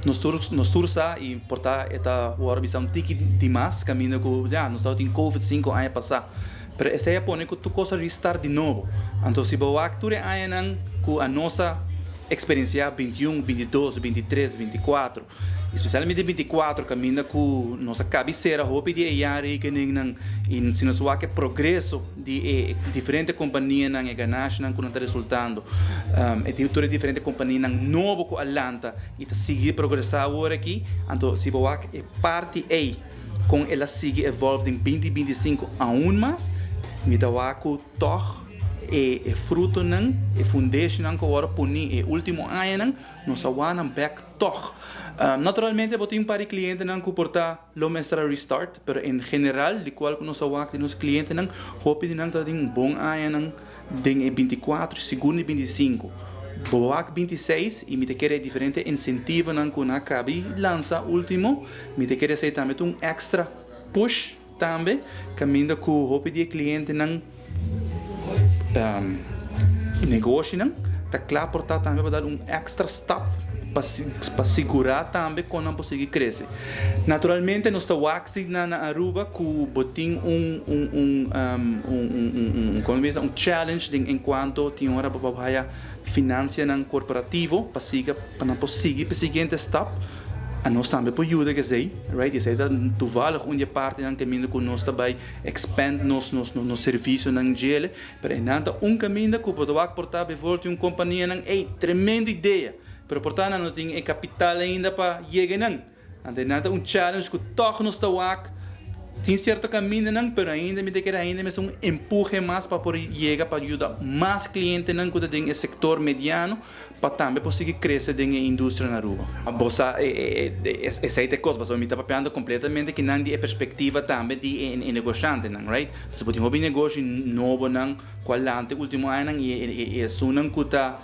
nos tursa e portar esta hora bisa um tiki demais caminho que já nós estamos em COVID 5 anos passar. Pero essa é pone que tu coisa restart de novo. Então se boa acture anos com a nossa experiência 21, 22, 23, 24, especialmente 24 caminha com nossa cabeceira, hope de iare que nem se nós que progresso de diferente companhia na ganância não está resultando. É de diferente companhia na novo com Atlanta e tá seguir progressar agora aqui. Então se boa é parte aí com ela sigue evolve em 2025 aún mais, me dá o toque e fruto não e foundation não que agora puni e último ano não nós awan back toch naturalmente eu tenho um par de clientes não que portar lo mestra restart pero em geral de qual que nós awan de nos clientes não hope de não tá um bom ano não de 24 segundo e 25 boak 26 e me te quer diferente incentivo não que na cabe lança último me te quer ser também um extra push também caminho com hope de cliente não negócio não tá claro portar também para dar um extra step para segurar também quando não conseguir crescer naturalmente nós estamos aqui na Aruba com botin como um challenge enquanto tinha hora para financiar não corporativo para não conseguir para seguinte step a nós também pode ajudar que sei, right? Isso é toevallig onde parte dan caminho que nós também expand nos serviço na gele, pero enanta caminho que pode portar bevolta companhia nan tremenda ideia, pero portar não tem capital ainda para chegar nan. Enanta challenge que toch nos está tem certo caminho não, pero ainda me quer ainda mas empurre mais para poder chegar para ajudar mais clientes não que tem setor mediano para também conseguir crescer na indústria na Aruba. Bossa essa é coisa, mas eu me está papando completamente que não de perspectiva também de negociante não, right? Se pode um negócio novo não, qualante último ano e sunan que tá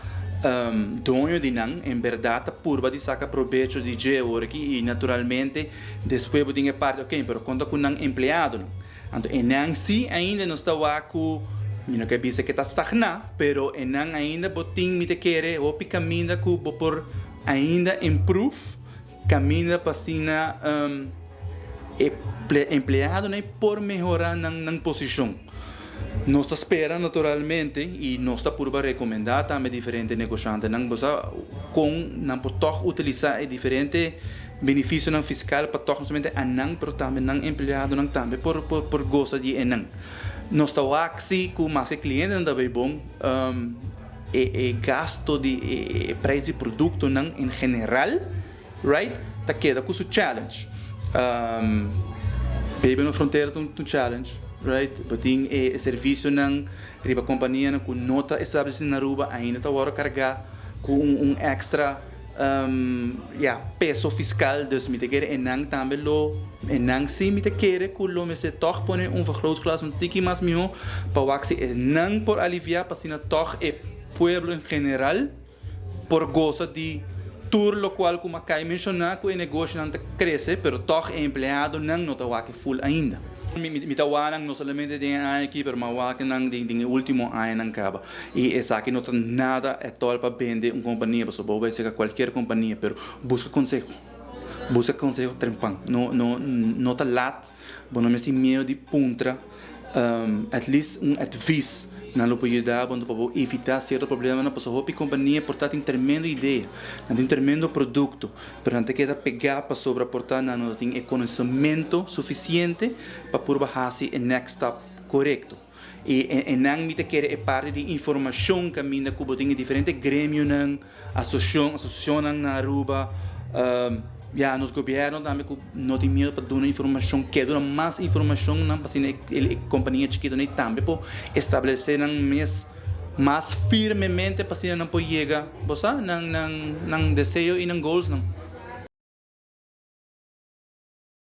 dono de não, em verdade, purba de sacar proveito de geo aqui e naturalmente depois pode ter parte, ok, pero conta com um empregado não. Então, não se ainda não está com não quer dizer que está stagnado, pero não ainda botin me te querer ou caminha que por ainda improve caminha para sina empregado nem por melhorar na posição. Nós esperamos naturalmente e nós está por recomendar também diferentes negociantes não com não por toch utilizar diferentes benefícios não fiscal para toch somente a não pero também não empregado não também por gosto de não nós está aqui com mais clientes não também bom gasto de preço de produto não em geral right tá queda com o challenge bebe na fronteira um challenge right, botin serviço não riba companhia com nota estabelecida na Aruba ainda está agora carregar com extra peso fiscal dus me te quer enang também lo enang sim me te quer com lo me se toch pone vergrootglas tiki mais mio para waxi enang por aliviar para sina toch pueblo em geral por goza de tour lo qual como acai mencionar que o negócio não cresce pero toch empregado não está aqui full ainda. Me tawanan não somente de aqui, mas mawakan nang de último ano nang caba. E essa aqui não tem nada é todo para vender companhia, para sobrar ser qualquer companhia, pero busca consejo trempan. Não tá lat, bom não me tem medo de puntra, at least advice. Não lo pode dar para evitar certo problema na pessoa a companhia portar tem tremenda ideia não tem tremendo produto pero não tem que pegar para sobreportar não tem conhecimento suficiente para por baixar o next step correto e não me quer parte de informação que ainda que tem diferentes grêmios não associação na Aruba nos governos também não tem medo para dar informação que dá mais informação não para a companhia chiquita nem também para estabelecer mais firmemente para não pode chegar não desejo e não goals não